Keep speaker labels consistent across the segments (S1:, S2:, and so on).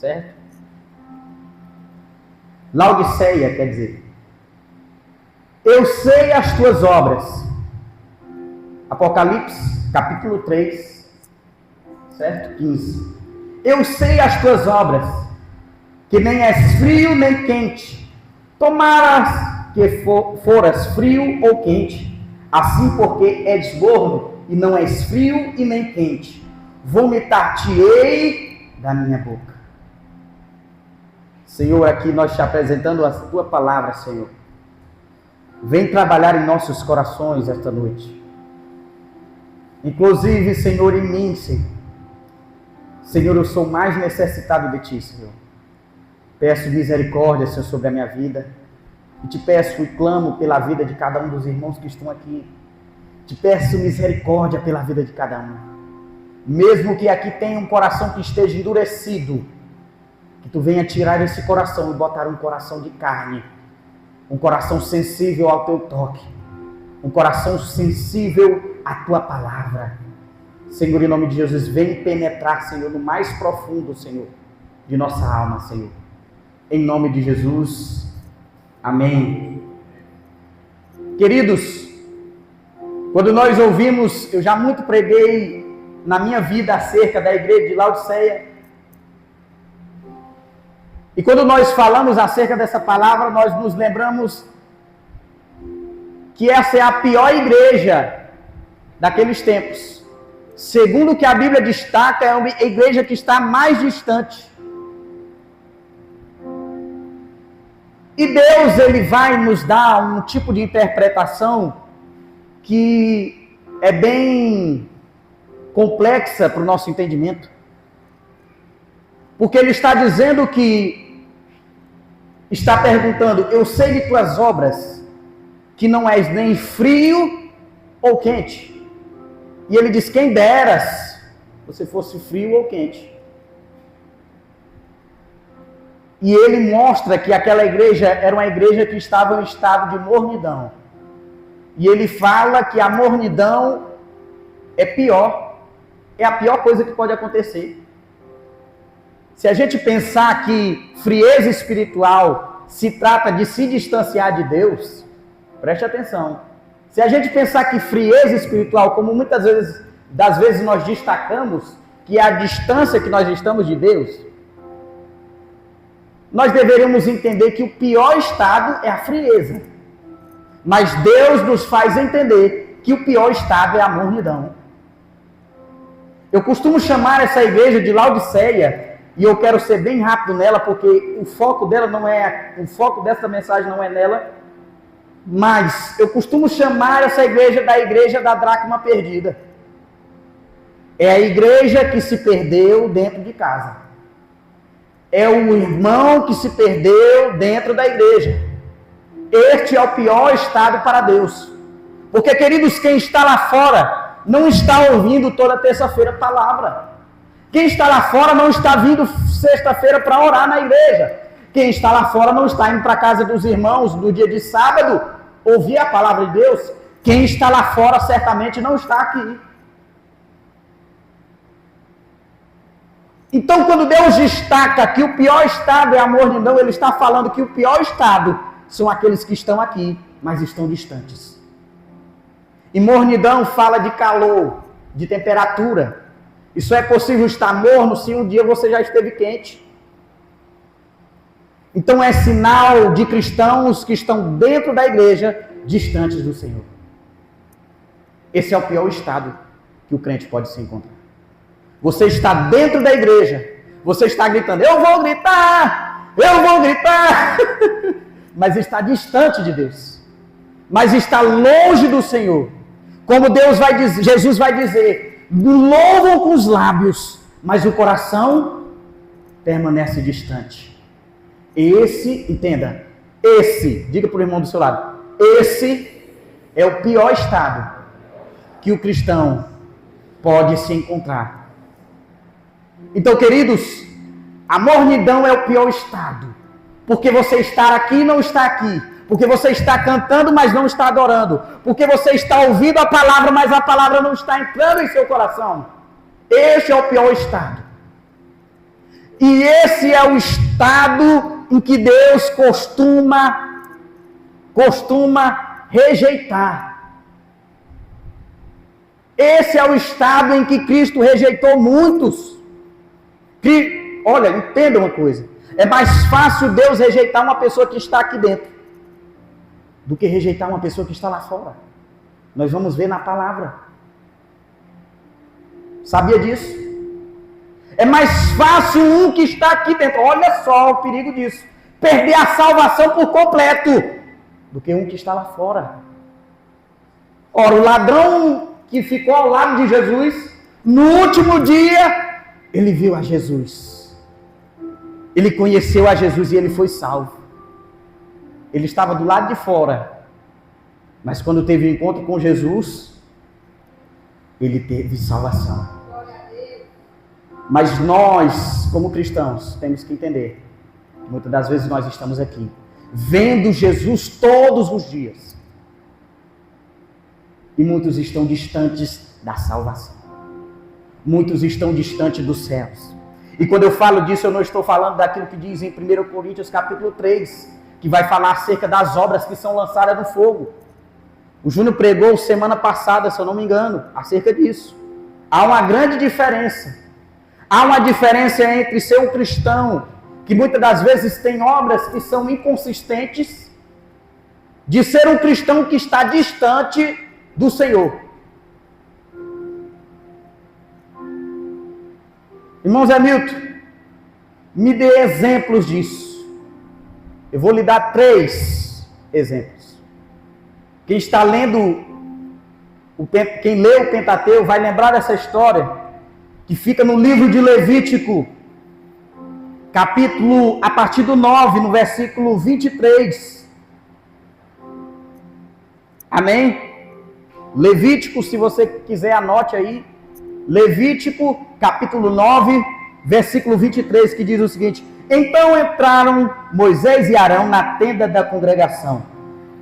S1: certo? Laodiceia quer dizer: eu sei as tuas obras. Apocalipse, capítulo 3, certo? 15. Eu sei as tuas obras, que nem és frio nem quente. Tomaras que foras frio ou quente, assim porque és morno e não és frio e nem quente, vomitar-te-ei da minha boca. Senhor, aqui nós te apresentando a tua palavra, Senhor. Vem trabalhar em nossos corações esta noite. Inclusive, Senhor, em mim, Senhor. Senhor, eu sou mais necessitado de Ti, Senhor. Peço misericórdia, Senhor, sobre a minha vida. E te peço e clamo pela vida de cada um dos irmãos que estão aqui. Te peço misericórdia pela vida de cada um. Mesmo que aqui tenha um coração que esteja endurecido, que Tu venha tirar esse coração e botar um coração de carne. Um coração sensível ao Teu toque. Um coração sensível à Tua palavra. Senhor, em nome de Jesus, vem penetrar, Senhor, no mais profundo, Senhor, de nossa alma, Senhor. Em nome de Jesus, amém. Queridos, quando nós ouvimos, eu já muito preguei na minha vida acerca da igreja de Laodiceia. E quando nós falamos acerca dessa palavra, nós nos lembramos que essa é a pior igreja daqueles tempos. Segundo o que a Bíblia destaca, é uma igreja que está mais distante. E Deus, Ele vai nos dar um tipo de interpretação que é bem complexa para o nosso entendimento. Porque Ele está dizendo que, está perguntando, eu sei de tuas obras, que não és nem frio ou quente. E Ele diz, quem deras você fosse frio ou quente. E Ele mostra que aquela igreja era uma igreja que estava em estado de mornidão. E Ele fala que a mornidão é pior. É a pior coisa que pode acontecer. Se a gente pensar que frieza espiritual se trata de se distanciar de Deus, preste atenção. Se a gente pensar que frieza espiritual, como muitas vezes nós destacamos, que é a distância que nós estamos de Deus, nós deveríamos entender que o pior estado é a frieza. Mas Deus nos faz entender que o pior estado é a mornidão. Eu costumo chamar essa igreja de Laodiceia, e eu quero ser bem rápido nela, porque o foco dessa mensagem não é nela, mas eu costumo chamar essa igreja da igreja da dracma perdida. É a igreja que se perdeu dentro de casa. É o irmão que se perdeu dentro da igreja. Este é o pior estado para Deus. Porque, queridos, quem está lá fora não está ouvindo toda terça-feira a palavra. Quem está lá fora não está vindo sexta-feira para orar na igreja. Quem está lá fora não está indo para a casa dos irmãos no dia de sábado ouvir a palavra de Deus. Quem está lá fora certamente não está aqui. Então, quando Deus destaca que o pior estado é a mornidão, Ele está falando que o pior estado são aqueles que estão aqui, mas estão distantes. E mornidão fala de calor, de temperatura. Isso é possível estar morno se um dia você já esteve quente. Então é sinal de cristãos que estão dentro da igreja, distantes do Senhor. Esse é o pior estado que o crente pode se encontrar. Você está dentro da igreja, você está gritando, eu vou gritar, mas está distante de Deus, mas está longe do Senhor. Como Jesus vai dizer, louvam com os lábios, mas o coração permanece distante. Diga para o irmão do seu lado, esse é o pior estado que o cristão pode se encontrar. Então, queridos, a mornidão é o pior estado, porque você está aqui e não está aqui, porque você está cantando, mas não está adorando, porque você está ouvindo a palavra, mas a palavra não está entrando em seu coração. Este é o pior estado. E esse é o estado em que Deus costuma rejeitar. Esse é o estado em que Cristo rejeitou muitos. Olha, entenda uma coisa. É mais fácil Deus rejeitar uma pessoa que está aqui dentro do que rejeitar uma pessoa que está lá fora. Nós vamos ver na palavra. Sabia disso? É mais fácil um que está aqui dentro, olha só o perigo disso, perder a salvação por completo, do que um que está lá fora. Ora, o ladrão que ficou ao lado de Jesus, no último dia, ele viu a Jesus. Ele conheceu a Jesus e ele foi salvo. Ele estava do lado de fora, mas quando teve um encontro com Jesus, ele teve salvação. Mas nós, como cristãos, temos que entender que muitas das vezes nós estamos aqui, vendo Jesus todos os dias, e muitos estão distantes da salvação. Muitos estão distantes dos céus. E quando eu falo disso, eu não estou falando daquilo que diz em 1 Coríntios capítulo 3, que vai falar acerca das obras que são lançadas no fogo. O Júnior pregou semana passada, se eu não me engano, acerca disso. Há uma grande diferença. Há uma diferença entre ser um cristão, que muitas das vezes tem obras que são inconsistentes, de ser um cristão que está distante do Senhor. Irmãos Hamilton, me dê exemplos disso. Eu vou lhe dar 3 exemplos. Quem está lendo, quem lê o Pentateuco vai lembrar dessa história, que fica no livro de Levítico, capítulo, a partir do 9, no versículo 23. Amém? Levítico, se você quiser, anote aí. Levítico, capítulo 9, versículo 23, que diz o seguinte: Então entraram Moisés e Arão na tenda da congregação.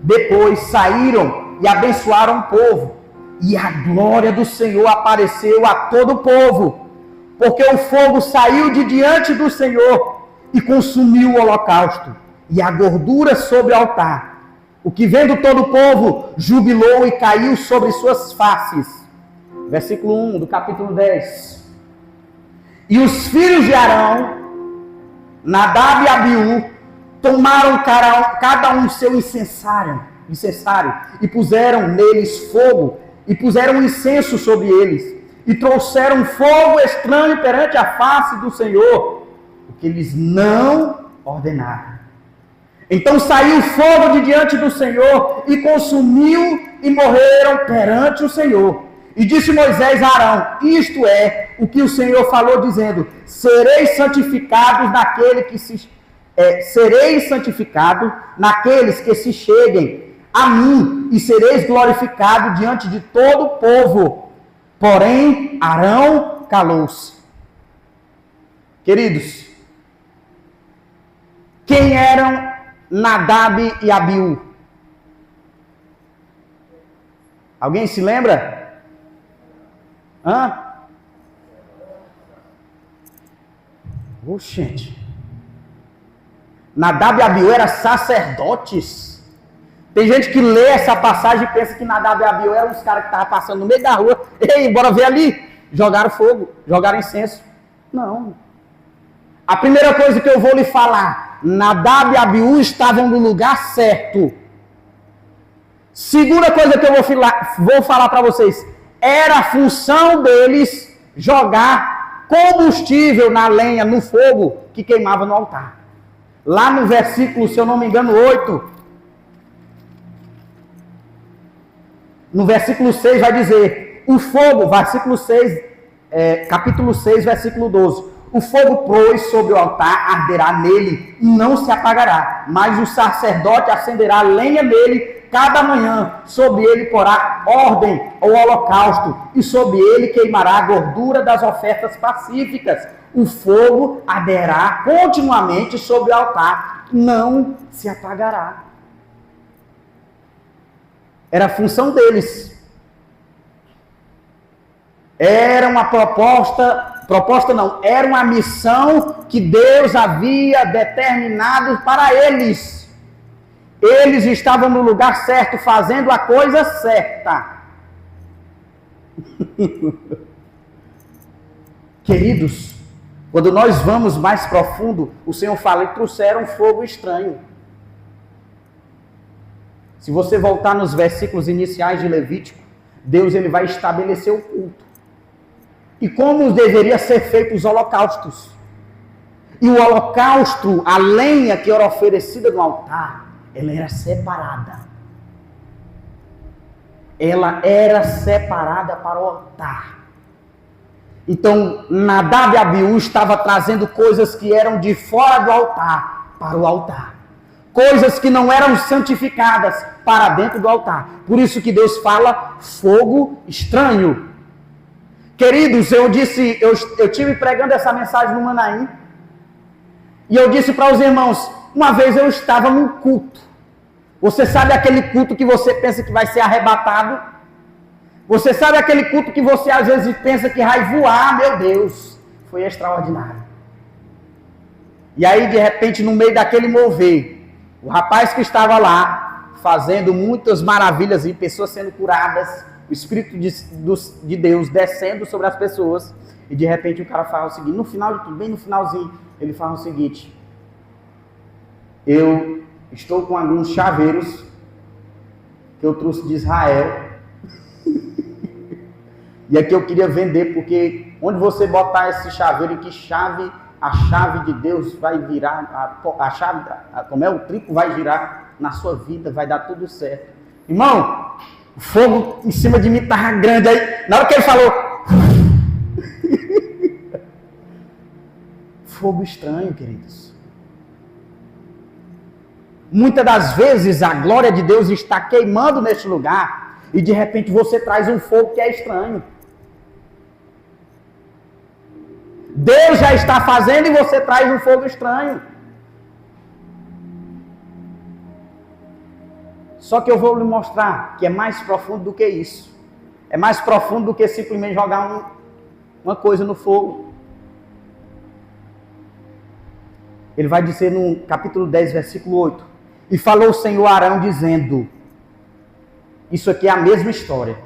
S1: Depois saíram e abençoaram o povo. E a glória do Senhor apareceu a todo o povo, porque o fogo saiu de diante do Senhor e consumiu o holocausto e a gordura sobre o altar. O que vendo todo o povo jubilou e caiu sobre suas faces. Versículo 1 do capítulo 10. E os filhos de Arão, Nadab e Abiú, tomaram cada um seu incensário e puseram neles fogo e puseram incenso sobre eles e trouxeram fogo estranho perante a face do Senhor, o que eles não ordenaram. Então saiu fogo de diante do Senhor e consumiu e morreram perante o Senhor. E disse Moisés a Arão: Isto é o que o Senhor falou, dizendo: Sereis santificados naqueles que se cheguem a mim, e sereis glorificados diante de todo o povo. Porém, Arão calou-se. Queridos, quem eram Nadab e Abiú? Alguém se lembra? Gente. Nadab e Abiú eram sacerdotes. Tem gente que lê essa passagem e pensa que Nadab e Abiú eram os caras que estavam passando no meio da rua. Ei, bora ver ali. Jogaram fogo, jogaram incenso. Não. A primeira coisa que eu vou lhe falar: Nadab e Abiú estavam no lugar certo. Segunda coisa que eu vou falar para vocês: era a função deles jogar combustível na lenha, no fogo que queimava no altar. Lá no versículo, se eu não me engano, 8, no versículo 6 vai dizer: o fogo, versículo 6, capítulo 6, versículo 12: o fogo pôs sobre o altar, arderá nele e não se apagará, mas o sacerdote acenderá lenha nele cada manhã, sobre ele porá ordem ao holocausto, e sobre ele queimará a gordura das ofertas pacíficas. O fogo arderá continuamente sobre o altar, não se apagará. Era a função deles. Era uma proposta Proposta não, era uma missão que Deus havia determinado para eles. Eles estavam no lugar certo, fazendo a coisa certa. Queridos, quando nós vamos mais profundo, o Senhor fala, e trouxeram fogo estranho. Se você voltar nos versículos iniciais de Levítico, Deus ele vai estabelecer o culto. E como deveria ser feito os holocaustos. E o holocausto, a lenha que era oferecida no altar, ela era separada. Ela era separada para o altar. Então, Nadab e Abiú estava trazendo coisas que eram de fora do altar para o altar. Coisas que não eram santificadas para dentro do altar. Por isso que Deus fala fogo estranho. Queridos, eu tive pregando essa mensagem no Manaim. E eu disse para os irmãos, uma vez eu estava num culto. Você sabe aquele culto que você pensa que vai ser arrebatado? Você sabe aquele culto que você às vezes pensa que vai voar? Meu Deus, foi extraordinário. E aí de repente no meio daquele mover, o rapaz que estava lá, fazendo muitas maravilhas e pessoas sendo curadas, o Espírito de Deus descendo sobre as pessoas, e de repente o cara fala o seguinte, no final de tudo, bem no finalzinho, ele fala o seguinte, eu estou com alguns chaveiros que eu trouxe de Israel, e aqui eu queria vender, porque onde você botar esse chaveiro, em que chave, a chave de Deus vai virar, como é, o trinco vai girar na sua vida, vai dar tudo certo. Irmão, o fogo em cima de mim estava grande aí, na hora que ele falou, fogo estranho, queridos. Muitas das vezes a glória de Deus está queimando neste lugar, e de repente você traz um fogo que é estranho. Deus já está fazendo e você traz um fogo estranho. Só que eu vou lhe mostrar que é mais profundo do que isso. É mais profundo do que simplesmente jogar uma coisa no fogo. Ele vai dizer no capítulo 10, versículo 8. E falou o Senhor a Arão dizendo, isso aqui é a mesma história.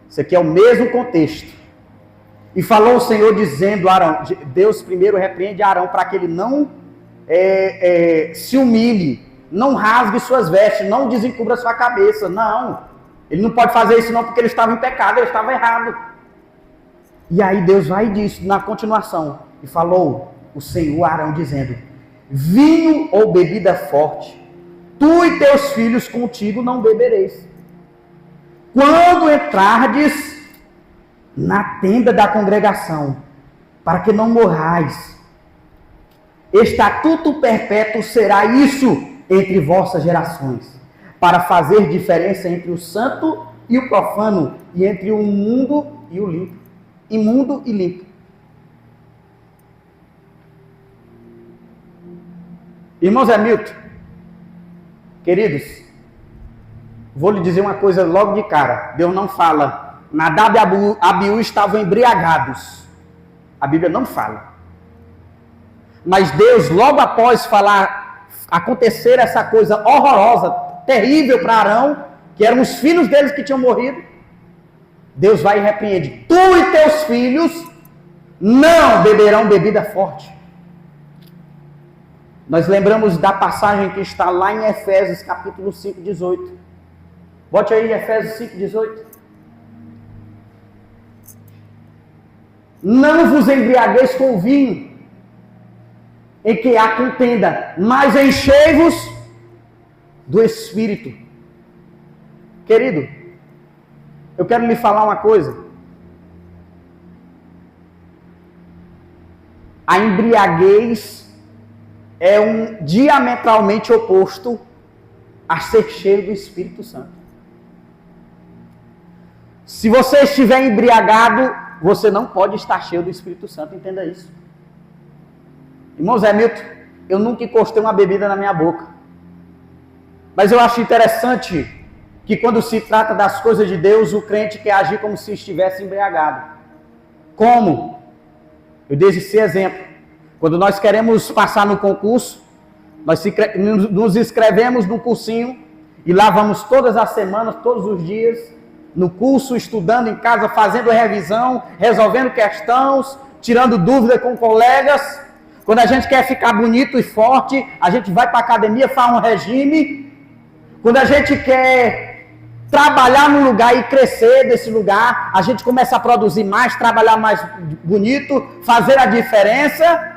S1: Isso aqui é o mesmo contexto. E falou o Senhor dizendo a Arão, Deus primeiro repreende Arão para que ele não se humilhe, não rasgue suas vestes, não desencubra sua cabeça, não. Ele não pode fazer isso não porque ele estava em pecado, ele estava errado. E aí Deus vai e diz na continuação, e falou o Senhor a Arão dizendo, vinho ou bebida forte, tu e teus filhos contigo não bebereis. Quando entrardes na tenda da congregação, para que não morrais. Estatuto perpétuo será isso entre vossas gerações, para fazer diferença entre o santo e o profano, e entre o imundo e o limpo. Imundo e limpo. Irmãos Hamilton, queridos, vou lhe dizer uma coisa logo de cara. Deus não fala, Nadab e Abiú estavam embriagados. A Bíblia não fala. Mas Deus, logo após acontecer essa coisa horrorosa, terrível para Arão, que eram os filhos deles que tinham morrido, Deus vai e repreende. Tu e teus filhos não beberão bebida forte. Nós lembramos da passagem que está lá em Efésios capítulo 5, 18. Bote aí Efésios 5, 18. Não vos embriagueis com vinho, em que há contenda, mas enchei-vos do Espírito. Querido, eu quero lhe falar uma coisa. A embriaguez é diametralmente oposto a ser cheio do Espírito Santo. Se você estiver embriagado, você não pode estar cheio do Espírito Santo, entenda isso. Irmão Zé Milton, eu nunca encostei uma bebida na minha boca. Mas eu acho interessante que quando se trata das coisas de Deus, o crente quer agir como se estivesse embriagado. Como? Eu dei esse exemplo. Quando nós queremos passar no concurso, nós nos inscrevemos no cursinho e lá vamos todas as semanas, todos os dias, no curso, estudando em casa, fazendo revisão, resolvendo questões, tirando dúvida com colegas. Quando a gente quer ficar bonito e forte, a gente vai para a academia, faz um regime. Quando a gente quer trabalhar num lugar e crescer desse lugar, a gente começa a produzir mais, trabalhar mais bonito, fazer a diferença.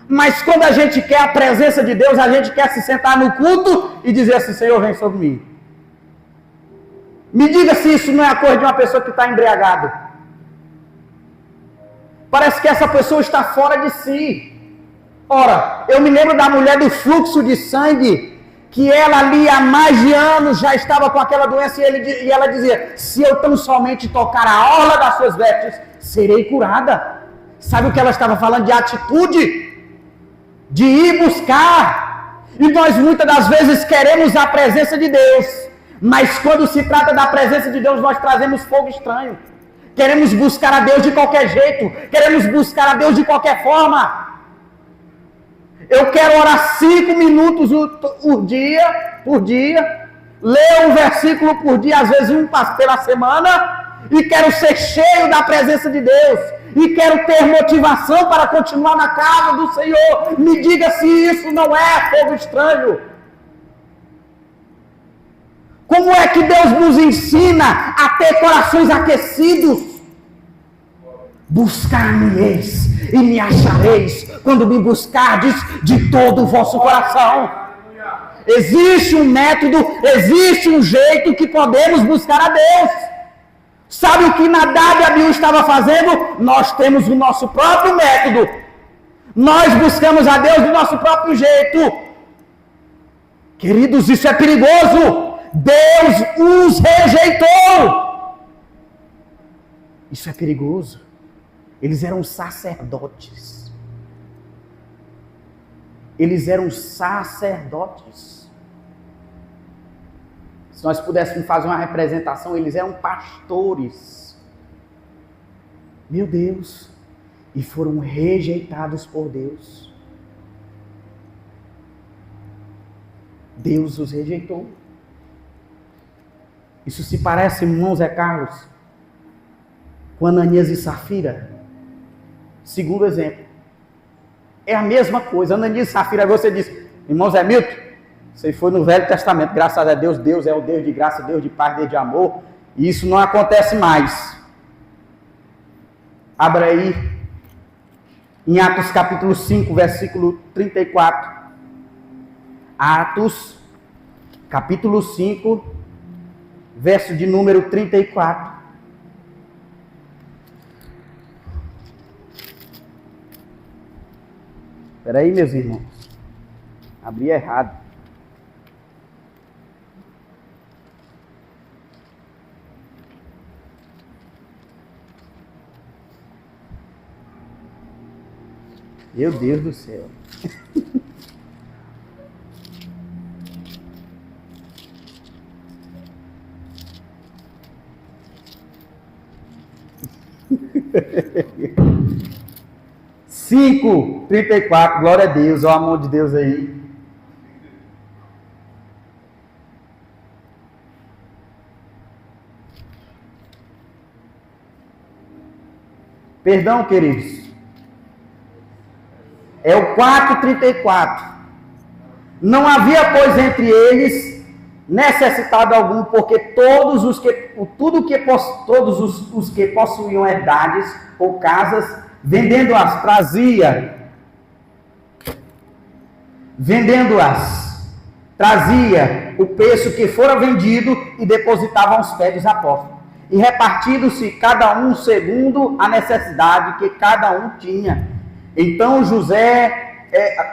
S1: Mas quando a gente quer a presença de Deus, a gente quer se sentar no culto e dizer assim: Senhor, vem sobre mim. Me diga se isso não é a coisa de uma pessoa que está embriagada. Parece que essa pessoa está fora de si. Ora, eu me lembro da mulher do fluxo de sangue, que ela ali há mais de anos já estava com aquela doença, e ela dizia: se eu tão somente tocar a orla das suas vestes, serei curada. Sabe o que ela estava falando? De atitude, de ir buscar. E nós muitas das vezes queremos a presença de Deus, mas quando se trata da presença de Deus, nós trazemos fogo estranho. Queremos buscar a Deus de qualquer jeito, queremos buscar a Deus de qualquer forma. Eu quero orar 5 minutos por dia, ler um versículo por dia, às vezes um pela semana, e quero ser cheio da presença de Deus, e quero ter motivação para continuar na casa do Senhor. Me diga se isso não é fogo estranho. Como é que Deus nos ensina a ter corações aquecidos? Buscar-me-eis e me achareis quando me buscardes de todo o vosso coração. Existe um método, existe um jeito que podemos buscar a Deus. Sabe o que Nadab e Abiú estava fazendo? Nós temos o nosso próprio método. Nós buscamos a Deus do nosso próprio jeito. Queridos, isso é perigoso. Deus os rejeitou. Isso é perigoso. Eles eram sacerdotes. Eles eram sacerdotes. Se nós pudéssemos fazer uma representação, eles eram pastores. Meu Deus. E foram rejeitados por Deus. Deus os rejeitou. Isso se parece, irmão Zé Carlos, com Ananias e Safira? Segundo exemplo. É a mesma coisa. Ananias e Safira, você diz: irmão Zé Milton, você foi no Velho Testamento, graças a Deus, Deus é o Deus de graça, Deus de paz, Deus de amor, e isso não acontece mais. Abra aí, em Atos capítulo 5, versículo 34. Atos, capítulo 5, verso de número 34. Espera aí, meus irmãos. Abri errado. Meu Deus do céu. Cinco, 34, glória a Deus, ó amor de Deus aí. Perdão, queridos. É o 4:34. Não havia, pois, entre eles necessitado algum, porque todos os que possuíam herdades ou casas, vendendo-as, trazia o preço que fora vendido e depositava aos pés dos apóstolos. E repartindo-se cada um segundo a necessidade que cada um tinha. Então José,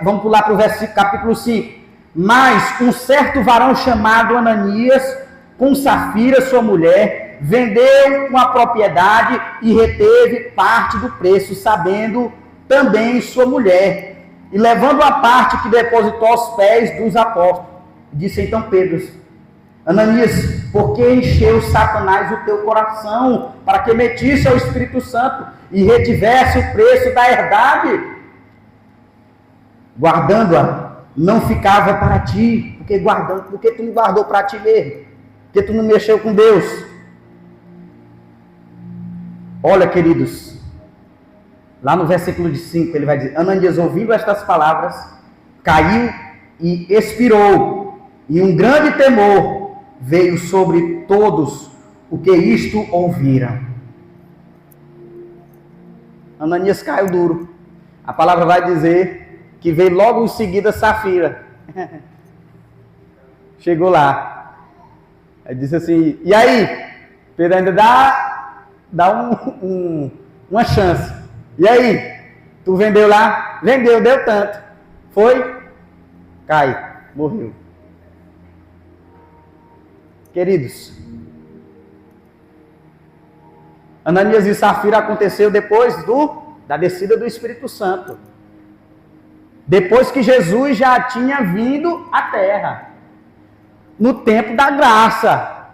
S1: vamos pular para o versículo, capítulo 5. Mas um certo varão chamado Ananias, com Safira, sua mulher, vendeu uma propriedade e reteve parte do preço, sabendo também sua mulher, e levando a parte que depositou aos pés dos apóstolos. Disse então Pedro: Ananias, porque encheu Satanás o teu coração, para que metisse ao Espírito Santo e retivesse o preço da herdade. Guardando-a, não ficava para ti, porque tu não guardou para ti mesmo, porque tu não mexeu com Deus. Olha, queridos, lá no versículo 5, ele vai dizer: Ananias, ouvindo estas palavras, caiu e expirou, e um grande temor veio sobre todos o que isto ouviram. Ananias caiu duro. A palavra vai dizer que veio logo em seguida Safira. Chegou lá. Aí disse assim: e aí? Pedro ainda dá uma chance. E aí? Tu vendeu lá? Vendeu, deu tanto. Foi? Cai, morreu. Queridos, Ananias e Safira aconteceu depois da descida do Espírito Santo. Depois que Jesus já tinha vindo à terra. No tempo da graça.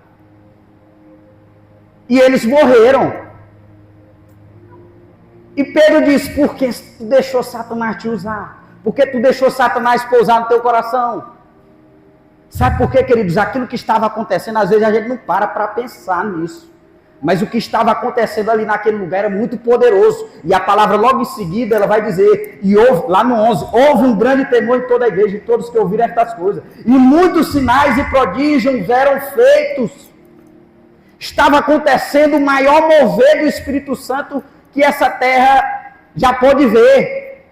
S1: E eles morreram. E Pedro diz: por que tu deixou Satanás te usar? Por que tu deixou Satanás pousar no teu coração? Sabe por quê, queridos? Aquilo que estava acontecendo, às vezes a gente não para pensar nisso. Mas o que estava acontecendo ali naquele lugar era muito poderoso. E a palavra logo em seguida, ela vai dizer, e houve, lá no 11, houve um grande temor em toda a igreja, de todos que ouviram estas coisas. E muitos sinais e prodígios eram feitos. Estava acontecendo o maior mover do Espírito Santo que essa terra já pôde ver.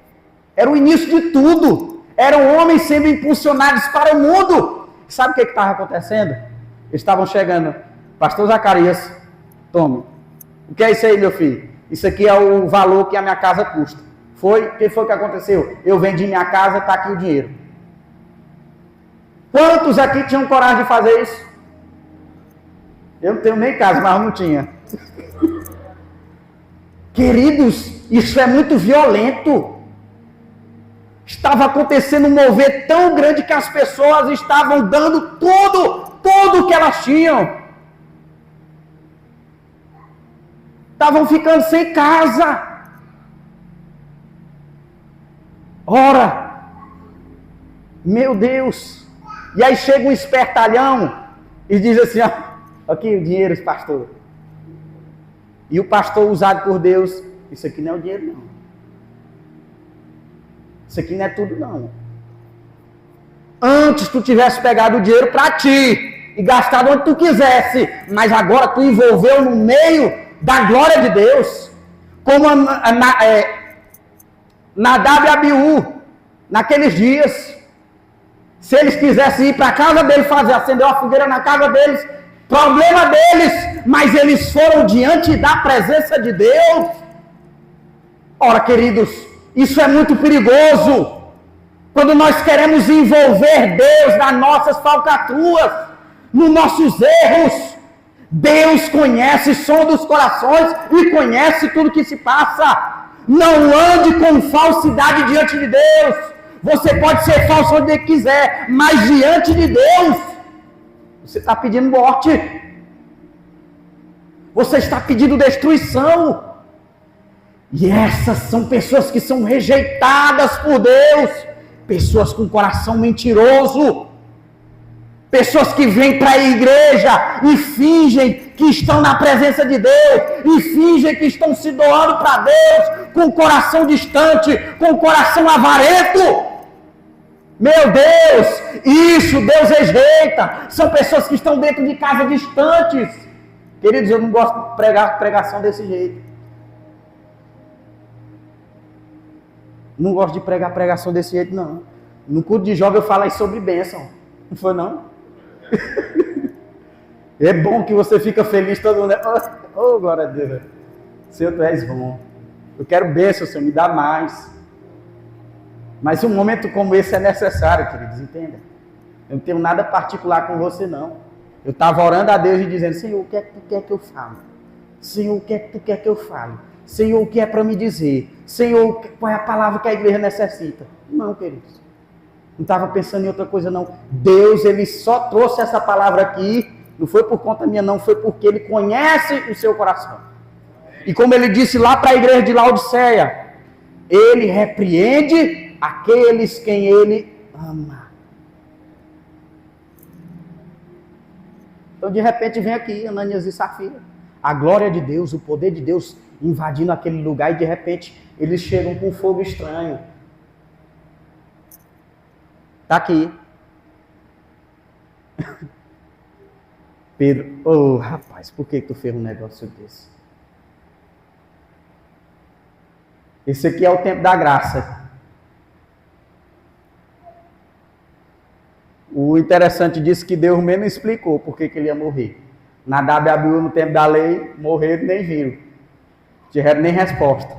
S1: Era o início de tudo. Eram homens sendo impulsionados para o mundo. Sabe o que estava acontecendo? Eles estavam chegando. Pastor Zacarias, tome. O que é isso aí, meu filho? Isso aqui é o valor que a minha casa custa. Foi? O que foi que aconteceu? Eu vendi minha casa, está aqui o dinheiro. Quantos aqui tinham coragem de fazer isso? Eu não tenho nem casa, mas eu não tinha. Queridos, isso é muito violento. Estava acontecendo um mover tão grande que as pessoas estavam dando tudo que elas tinham. Estavam ficando sem casa. Ora, meu Deus. E aí chega um espertalhão e diz assim, ó, aqui o dinheiro, pastor. E o pastor usado por Deus, isso aqui não é o dinheiro não. Isso aqui não é tudo não. Antes tu tivesse pegado o dinheiro para ti e gastado onde tu quisesse, mas agora tu envolveu no meio da glória de Deus, como Nadab e Abiú, naqueles dias. Se eles quisessem ir para a casa deles, acender uma fogueira na casa deles, problema deles, mas eles foram diante da presença de Deus. Ora, queridos, isso é muito perigoso, quando nós queremos envolver Deus nas nossas falcatruas, nos nossos erros. Deus conhece o som dos corações e conhece tudo que se passa. Não ande com falsidade diante de Deus. Você pode ser falso onde quiser, mas diante de Deus, você está pedindo morte. Você está pedindo destruição. E essas são pessoas que são rejeitadas por Deus. Pessoas com coração mentiroso. Pessoas que vêm para a igreja e fingem que estão na presença de Deus. E fingem que estão se doando para Deus. Com o coração distante. Com o coração avarento. Meu Deus, isso Deus rejeita. São pessoas que estão dentro de casas distantes. Queridos, eu não gosto de pregar pregação desse jeito. Não gosto de pregar pregação desse jeito, não. No culto de jovem eu falei sobre bênção. Não foi, não? É bom que você fica feliz todo mundo. Oh, glória a Deus. Senhor, tu és bom. Eu quero bênção, Senhor, me dá mais. Mas um momento como esse é necessário, queridos, entenda? Eu não tenho nada particular com você, não. Eu estava orando a Deus e dizendo, Senhor, o que é que tu quer que eu fale? Senhor, o que é que tu quer que eu fale? Senhor, o que é para me dizer? Senhor, qual é a palavra que a igreja necessita? Não, queridos. Não estava pensando em outra coisa, não. Deus, Ele só trouxe essa palavra aqui Não foi por conta minha, não. Foi porque Ele conhece o seu coração. E como Ele disse lá para a igreja de Laodiceia, Ele repreende aqueles quem Ele ama. Então, de repente, vem aqui Ananias e Safira. A glória de Deus, o poder de Deus invadindo aquele lugar, e de repente eles chegam com fogo estranho. Está aqui. Pedro, rapaz, por que tu fez um negócio desse? Esse aqui é o tempo da graça. O interessante disso que Deus mesmo explicou por que ele ia morrer. Nadab e Abiú no tempo da lei, morreram e nem viram. Tiveram nem resposta.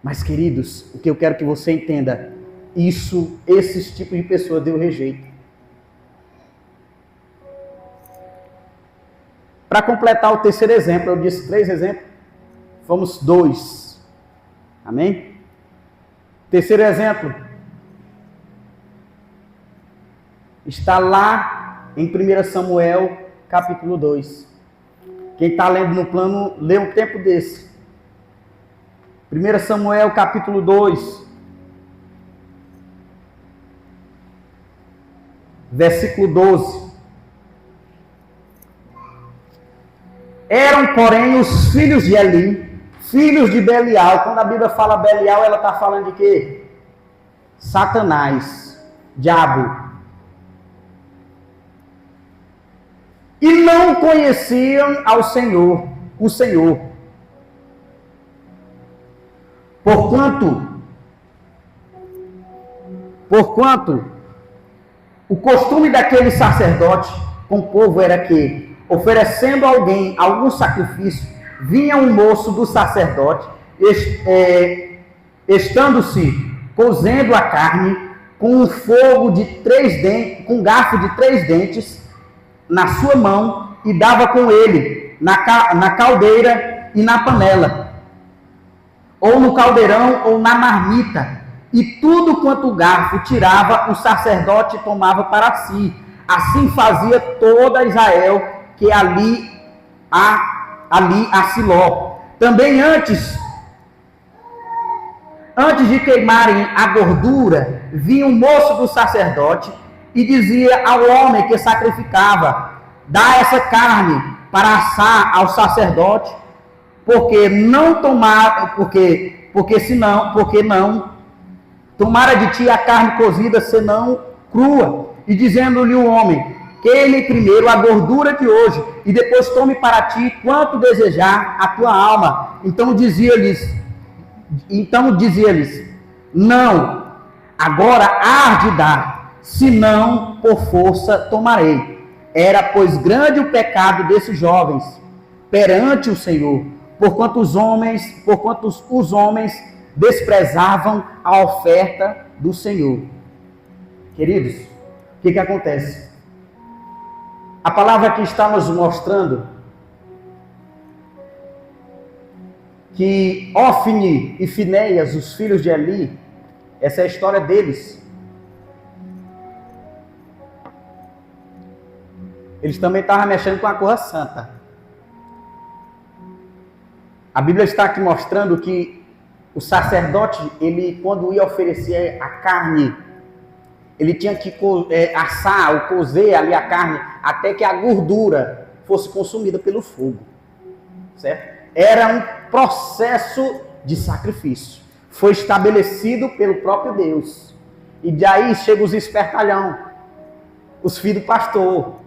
S1: Mas, queridos, o que eu quero que você entenda, esses tipos de pessoas Deus rejeita. Para completar o terceiro exemplo, eu disse 3 exemplos, vamos 2. Amém? Terceiro exemplo está lá em 1 Samuel, capítulo 2. Quem está lendo no plano, lê um tempo desse. 1 Samuel, capítulo 2. Versículo 12. Eram, porém, os filhos de Eli, filhos de Belial. Quando a Bíblia fala Belial, ela está falando de quê? Satanás, diabo. E não conheciam ao Senhor, o Senhor. Porquanto o costume daquele sacerdote com o povo era que, oferecendo a alguém algum sacrifício, vinha um moço do sacerdote, estando-se cozendo a carne com um fogo de 3 dentes, com um garfo de 3 dentes na sua mão, e dava com ele na caldeira e na panela, ou no caldeirão ou na marmita, e tudo quanto o garfo tirava, o sacerdote tomava para si. Assim fazia toda Israel que ali a Siló. Também antes de queimarem a gordura, vinha um moço do sacerdote e dizia ao homem que sacrificava: dá essa carne para assar ao sacerdote, porque não tomara de ti a carne cozida, senão crua. E dizendo-lhe o homem: queime primeiro a gordura de hoje, e depois tome para ti quanto desejar a tua alma. Então dizia-lhes: não, agora há de dar, senão por força tomarei. Era, pois, grande o pecado desses jovens perante o Senhor, porquanto os homens desprezavam a oferta do Senhor. Queridos, o que acontece? A palavra aqui está nos mostrando que Ofni e Finéias, os filhos de Eli, essa é a história deles. Eles também estavam mexendo com a coisa santa. A Bíblia está aqui mostrando que o sacerdote, ele, quando ia oferecer a carne, ele tinha que assar ou cozer ali a carne até que a gordura fosse consumida pelo fogo. Certo? Era um processo de sacrifício. Foi estabelecido pelo próprio Deus. E daí chegam os espertalhão, os filhos do pastor.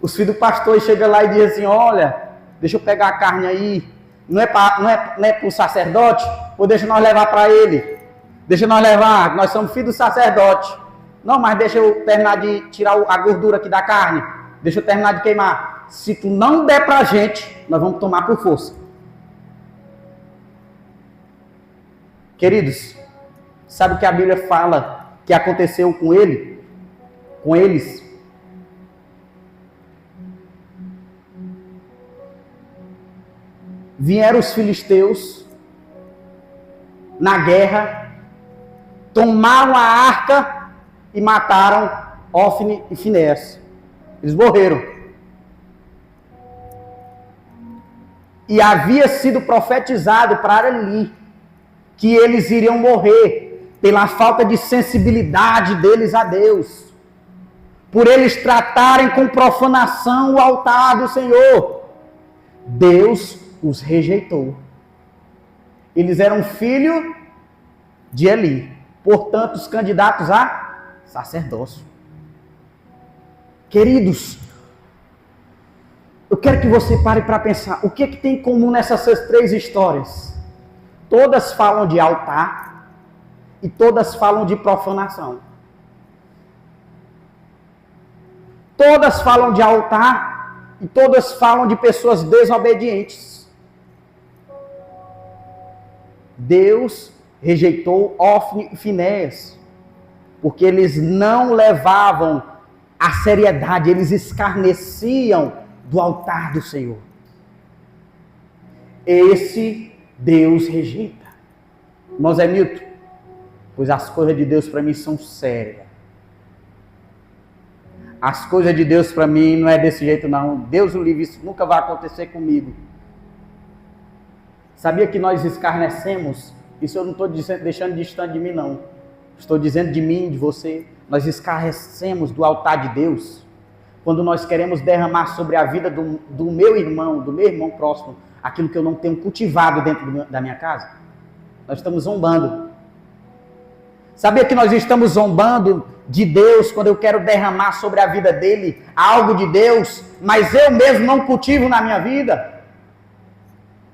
S1: Os filhos do pastor chegam lá e dizem assim: olha, deixa eu pegar a carne aí. Não é para o sacerdote? Ou deixa nós levar para ele? Deixa nós levar, nós somos filhos do sacerdote. Não, mas deixa eu terminar de tirar a gordura aqui da carne. Deixa eu terminar de queimar. Se tu não der para a gente, nós vamos tomar por força. Queridos, sabe o que a Bíblia fala que aconteceu com ele? Com eles? Vieram os filisteus na guerra, tomaram a arca e mataram Ofni e Finéias. Eles morreram. E havia sido profetizado para Eli que eles iriam morrer pela falta de sensibilidade deles a Deus, por eles tratarem com profanação o altar do Senhor. Deus os rejeitou. Eles eram filho de Eli, portanto, os candidatos a sacerdócio. Queridos, eu quero que você pare para pensar, o que tem em comum nessas 3 histórias? Todas falam de altar e todas falam de profanação. Todas falam de altar e todas falam de pessoas desobedientes. Deus rejeitou Ofni e Finéias, porque eles não levavam a seriedade, eles escarneciam do altar do Senhor. Esse Deus rejeita. Irmão Zé Milton, pois as coisas de Deus para mim são sérias. As coisas de Deus para mim não é desse jeito não. Deus o livre, isso nunca vai acontecer comigo. Sabia que nós escarnecemos? Isso eu não estou deixando distante de mim não. Estou dizendo de mim, de você. Nós escarnecemos do altar de Deus quando nós queremos derramar sobre a vida do meu irmão, do meu irmão próximo, aquilo que eu não tenho cultivado dentro da minha casa. Nós estamos zombando. Sabia que nós estamos zombando de Deus quando eu quero derramar sobre a vida dele algo de Deus, mas eu mesmo não cultivo na minha vida?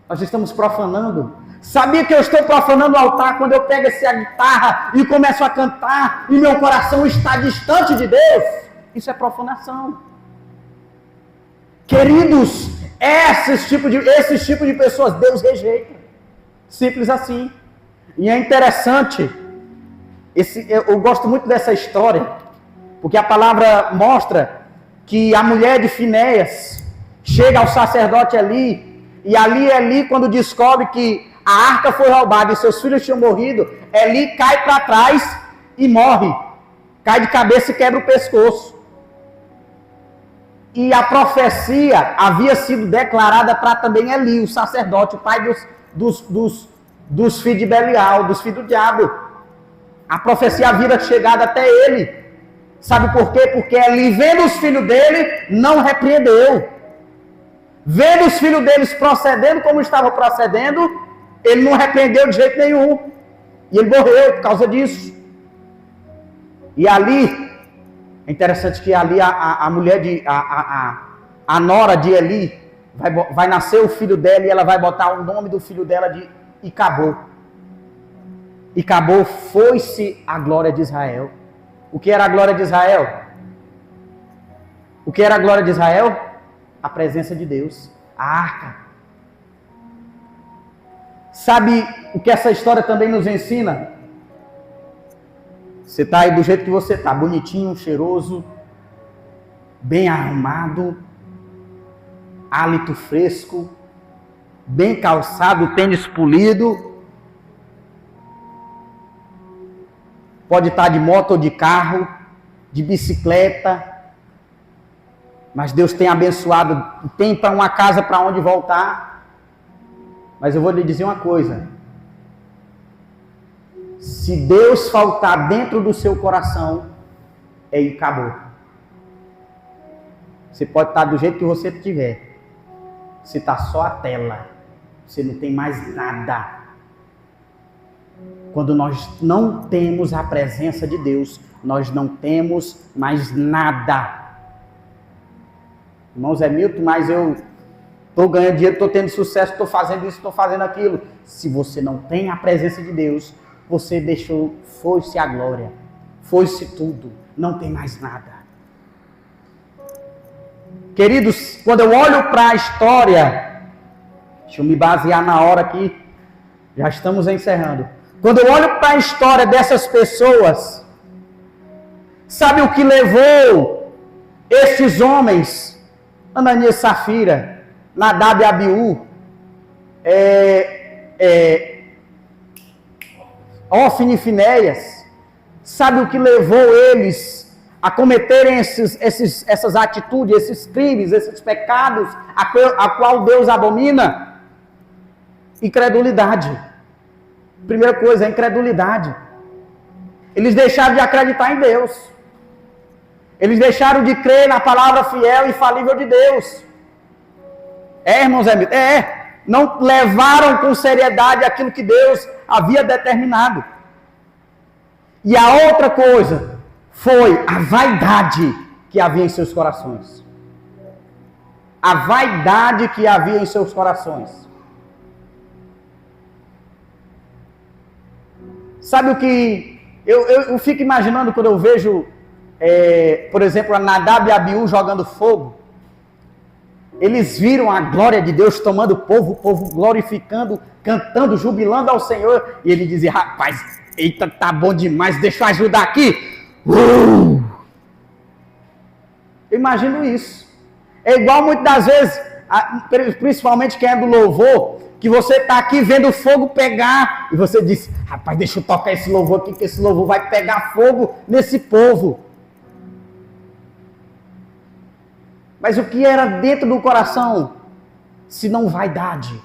S1: Nós estamos profanando. Sabia que eu estou profanando o altar quando eu pego essa guitarra e começo a cantar e meu coração está distante de Deus? Isso é profanação. Queridos, esses tipos de pessoas Deus rejeita. Simples assim. E é interessante, eu gosto muito dessa história, porque a palavra mostra que a mulher de Finéias chega ao sacerdote Eli, e Eli, quando descobre que a arca foi roubada e seus filhos tinham morrido, Eli cai para trás e morre. Cai de cabeça e quebra o pescoço. E a profecia havia sido declarada para também Eli, o sacerdote, o pai dos filhos de Belial, dos filhos do diabo. A profecia havia chegado até ele. Sabe por quê? Porque Eli, vendo os filhos dele, não repreendeu. Vendo os filhos deles procedendo como estavam procedendo, ele não repreendeu de jeito nenhum. E ele morreu por causa disso. E ali, é interessante que ali a mulher a nora de Eli, vai nascer o filho dela e ela vai botar o nome do filho dela de Icabô. Icabô, foi-se a glória de Israel. O que era a glória de Israel? O que era a glória de Israel? A presença de Deus, a arca. Sabe o que essa história também nos ensina? Você está aí do jeito que você está, bonitinho, cheiroso, bem arrumado, hálito fresco, bem calçado, tênis polido. Pode estar de moto ou de carro, de bicicleta, mas Deus tem abençoado, tem para uma casa para onde voltar. Mas eu vou lhe dizer uma coisa: se Deus faltar dentro do seu coração, aí acabou. Você pode estar do jeito que você estiver, se está só a tela, você não tem mais nada. Quando nós não temos a presença de Deus, nós não temos mais nada. Irmão Zé Milton, mas eu estou ganhando dinheiro, estou tendo sucesso, estou fazendo isso, estou fazendo aquilo. Se você não tem a presença de Deus, você deixou, foi-se a glória, foi-se tudo, não tem mais nada. Queridos, quando eu olho para a história, deixa eu me basear na hora aqui, já estamos encerrando. Quando eu olho para a história dessas pessoas, sabe o que levou estes homens, Ananias e Safira, Nadab e Abiú, Ofni e Finéias, sabe o que levou eles a cometerem essas atitudes, esses crimes, esses pecados, a qual Deus abomina? Incredulidade. Primeira coisa, a incredulidade. Eles deixaram de acreditar em Deus. Eles deixaram de crer na palavra fiel e infalível de Deus. Irmãos, não levaram com seriedade aquilo que Deus havia determinado. E a outra coisa foi a vaidade que havia em seus corações. A vaidade que havia em seus corações. Sabe o que eu fico imaginando quando eu vejo, por exemplo, a Nadab e Abiú jogando fogo? Eles viram a glória de Deus tomando o povo glorificando, cantando, jubilando ao Senhor. E ele dizia, rapaz, eita, tá bom demais, deixa eu ajudar aqui. Eu imagino isso. É igual muitas das vezes, principalmente quem é do louvor, que você está aqui vendo o fogo pegar, e você diz, rapaz, deixa eu tocar esse louvor aqui, que esse louvor vai pegar fogo nesse povo. Mas o que era dentro do coração, se não vaidade?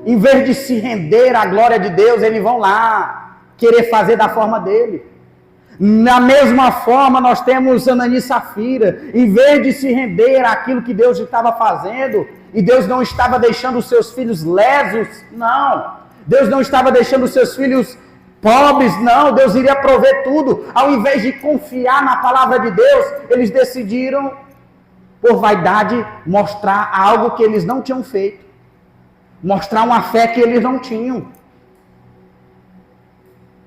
S1: Em vez de se render à glória de Deus, eles vão lá querer fazer da forma dele. Na mesma forma, nós temos Ananias e Safira. Em vez de se render àquilo que Deus estava fazendo, e Deus não estava deixando os seus filhos lesos, não. Deus não estava deixando os seus filhos pobres, não. Deus iria prover tudo. Ao invés de confiar na palavra de Deus, eles decidiram, por vaidade, mostrar algo que eles não tinham feito. Mostrar uma fé que eles não tinham.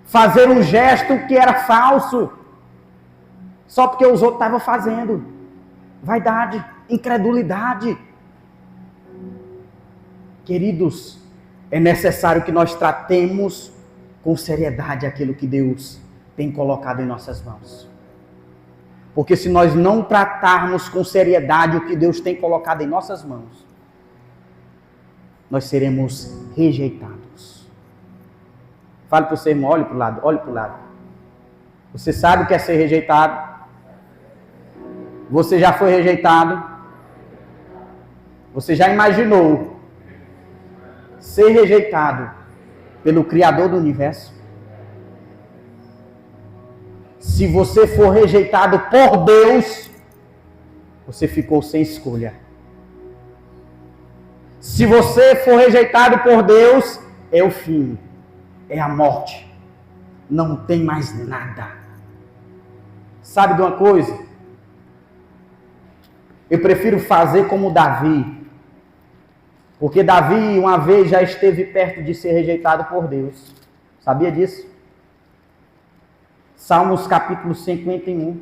S1: Fazer um gesto que era falso, só porque os outros estavam fazendo. Vaidade, incredulidade. Queridos, é necessário que nós tratemos com seriedade aquilo que Deus tem colocado em nossas mãos. Porque se nós não tratarmos com seriedade o que Deus tem colocado em nossas mãos, nós seremos rejeitados. Fale para o seu irmão, olhe para o lado, olhe para o lado. Você sabe o que é ser rejeitado? Você já foi rejeitado? Você já imaginou ser rejeitado pelo Criador do Universo? Se você for rejeitado por Deus, você ficou sem escolha. Se você for rejeitado por Deus, é o fim. É a morte. Não tem mais nada. Sabe de uma coisa? Eu prefiro fazer como Davi. Porque Davi uma vez já esteve perto de ser rejeitado por Deus. Sabia disso? Salmos capítulo 51.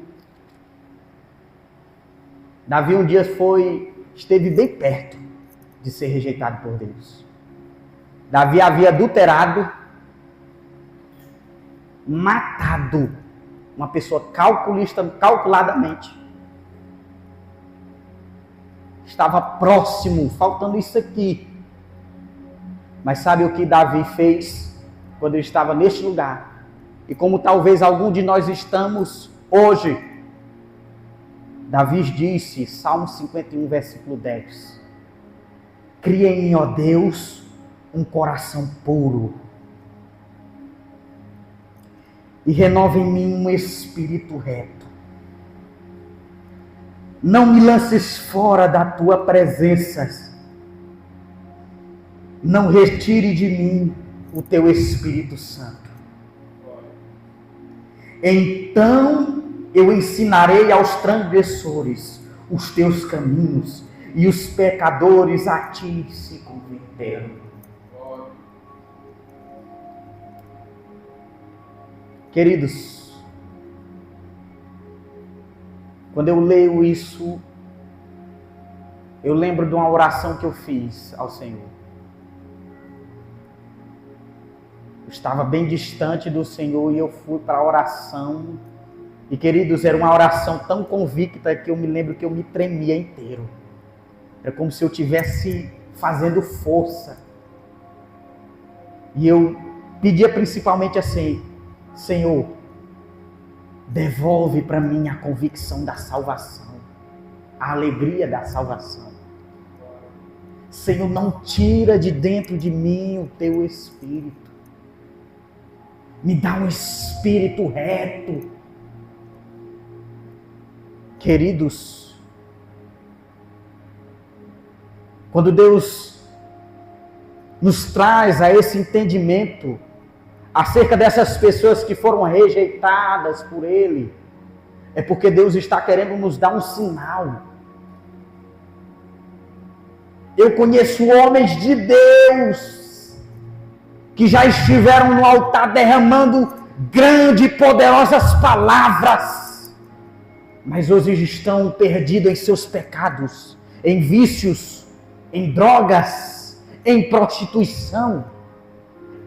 S1: Davi um dia esteve bem perto de ser rejeitado por Deus. Davi havia adulterado, matado uma pessoa calculadamente. Estava próximo, faltando isso aqui. Mas sabe o que Davi fez quando ele estava neste lugar? E como talvez algum de nós estamos hoje. Davi disse, Salmo 51, versículo 10. Cria em mim, ó Deus, um coração puro. E renova em mim um espírito reto. Não me lances fora da tua presença. Não retire de mim o teu Espírito Santo. Então eu ensinarei aos transgressores os teus caminhos, e os pecadores a ti se converterão. Queridos, quando eu leio isso, eu lembro de uma oração que eu fiz ao Senhor. Eu estava bem distante do Senhor e eu fui para a oração. E, queridos, era uma oração tão convicta que eu me lembro que eu me tremia inteiro. Era como se eu estivesse fazendo força. E eu pedia principalmente assim, Senhor, Devolve para mim a convicção da salvação, a alegria da salvação. Senhor, não tira de dentro de mim o teu espírito. Me dá um espírito reto. Queridos, quando Deus nos traz a esse entendimento acerca dessas pessoas que foram rejeitadas por Ele, é porque Deus está querendo nos dar um sinal. Eu conheço homens de Deus que já estiveram no altar derramando grandes e poderosas palavras, mas hoje estão perdidos em seus pecados, em vícios, em drogas, em prostituição,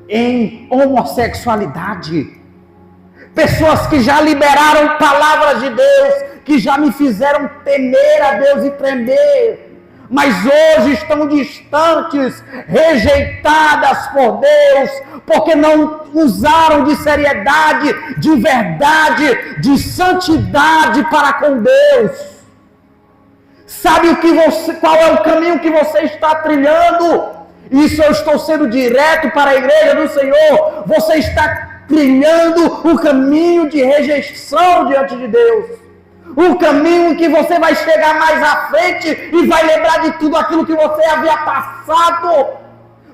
S1: em homossexualidade. Pessoas que já liberaram palavras de Deus, que já me fizeram temer a Deus e tremer, mas hoje estão distantes, rejeitadas por Deus, porque não usaram de seriedade, de verdade, de santidade para com Deus. Sabe qual é o caminho que você está trilhando? Isso eu estou sendo direto para a igreja do Senhor. Você está trilhando o caminho de rejeição diante de Deus. Um caminho que você vai chegar mais à frente e vai lembrar de tudo aquilo que você havia passado.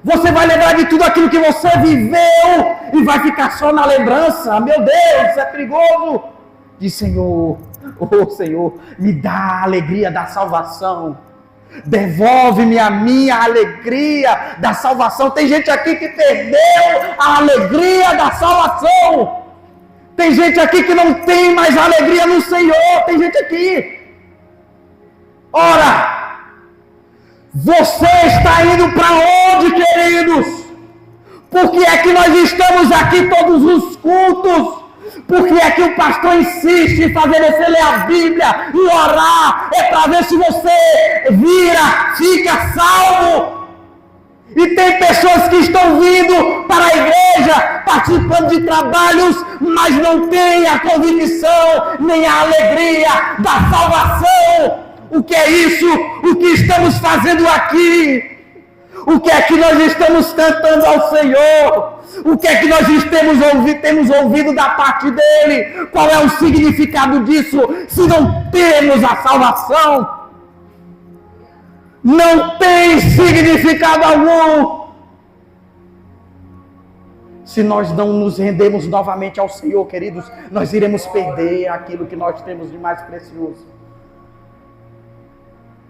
S1: Você vai lembrar de tudo aquilo que você viveu e vai ficar só na lembrança. Meu Deus, isso é perigoso. Diz: Senhor, oh Senhor, me dá a alegria da salvação. Devolve-me a minha alegria da salvação. Tem gente aqui que perdeu a alegria da salvação. Tem gente aqui que não tem mais alegria no Senhor. Tem gente aqui. Ora, você está indo para onde, queridos? Por que é que nós estamos aqui todos os cultos? Por que é que o pastor insiste em fazer você ler a Bíblia e orar? É para ver se você fica salvo. E tem pessoas que estão vindo para a igreja, participando de trabalhos, mas não têm a convicção, nem a alegria da salvação. O que é isso? O que estamos fazendo aqui? O que é que nós estamos cantando ao Senhor? O que é que nós temos ouvido da parte dEle? Qual é o significado disso? Se não temos a salvação, não tem significado algum. Se nós não nos rendemos novamente ao Senhor, queridos, nós iremos perder aquilo que nós temos de mais precioso.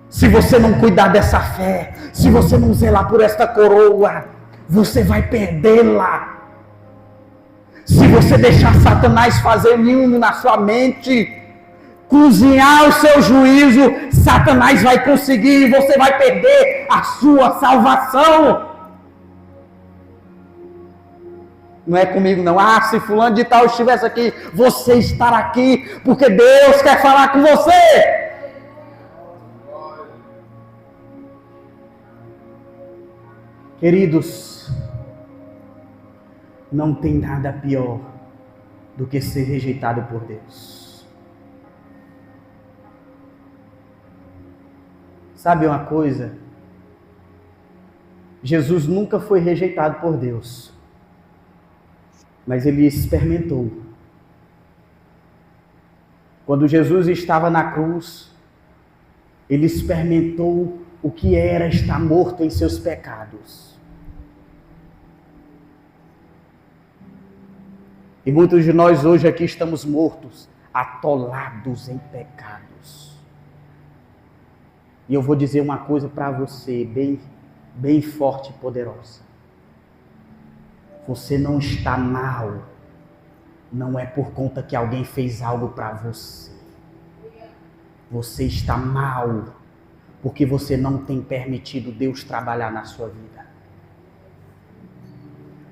S1: Se você não cuidar dessa fé, se você não zelar por esta coroa, você vai perdê-la. Se você deixar Satanás fazer ninho na sua mente, cozinhar o seu juízo, Satanás vai conseguir e você vai perder a sua salvação. Não é comigo não. Se fulano de tal estivesse aqui, você estará aqui, porque Deus quer falar com você. Queridos, não tem nada pior do que ser rejeitado por Deus. Sabe uma coisa? Jesus nunca foi rejeitado por Deus, mas ele experimentou. Quando Jesus estava na cruz, ele experimentou o que era estar morto em seus pecados. E muitos de nós hoje aqui estamos mortos, atolados em pecados. E eu vou dizer uma coisa para você, bem forte e poderosa. Você não está mal, não é por conta que alguém fez algo para você. Você está mal porque você não tem permitido Deus trabalhar na sua vida.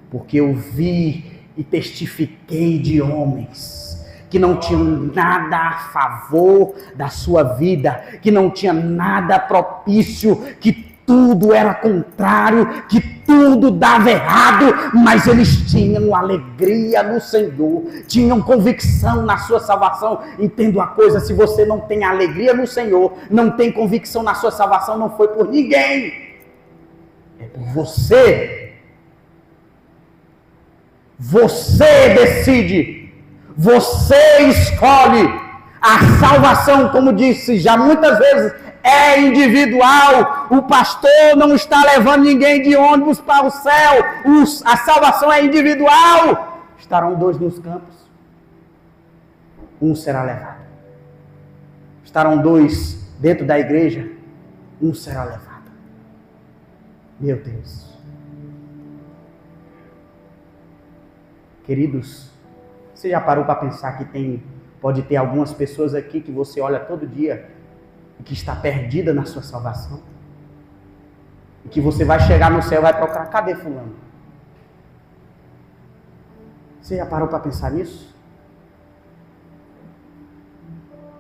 S1: Porque eu vi e testifiquei de homens que não tinham nada a favor da sua vida, que não tinha nada propício, que tudo era contrário, que tudo dava errado, mas eles tinham alegria no Senhor, tinham convicção na sua salvação. Entenda uma coisa: se você não tem alegria no Senhor, não tem convicção na sua salvação, não foi por ninguém, é por você. Você decide, você escolhe. A salvação, como disse já muitas vezes, é individual. O pastor não está levando ninguém de ônibus para o céu. A salvação é individual. Estarão 2 nos campos, um será levado. Estarão 2 dentro da igreja, um será levado. Meu Deus. Queridos, você já parou para pensar que pode ter algumas pessoas aqui que você olha todo dia e que está perdida na sua salvação? E que você vai chegar no céu e vai procurar: cadê fulano? Você já parou para pensar nisso?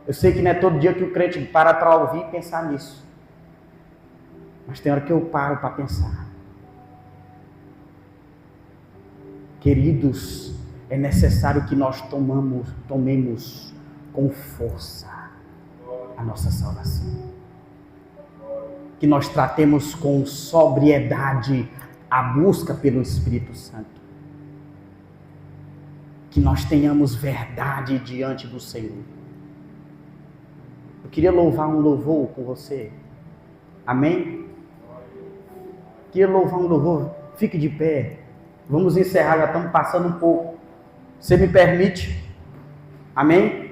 S1: Eu sei que não é todo dia que o crente para para ouvir e pensar nisso. Mas tem hora que eu paro para pensar. Queridos, é necessário que nós tomemos com força a nossa salvação. Que nós tratemos com sobriedade a busca pelo Espírito Santo. Que nós tenhamos verdade diante do Senhor. Eu queria louvar um louvor com você. Amém? Queria louvar um louvor. Fique de pé. Vamos encerrar, já estamos passando um pouco. Você me permite? Amém?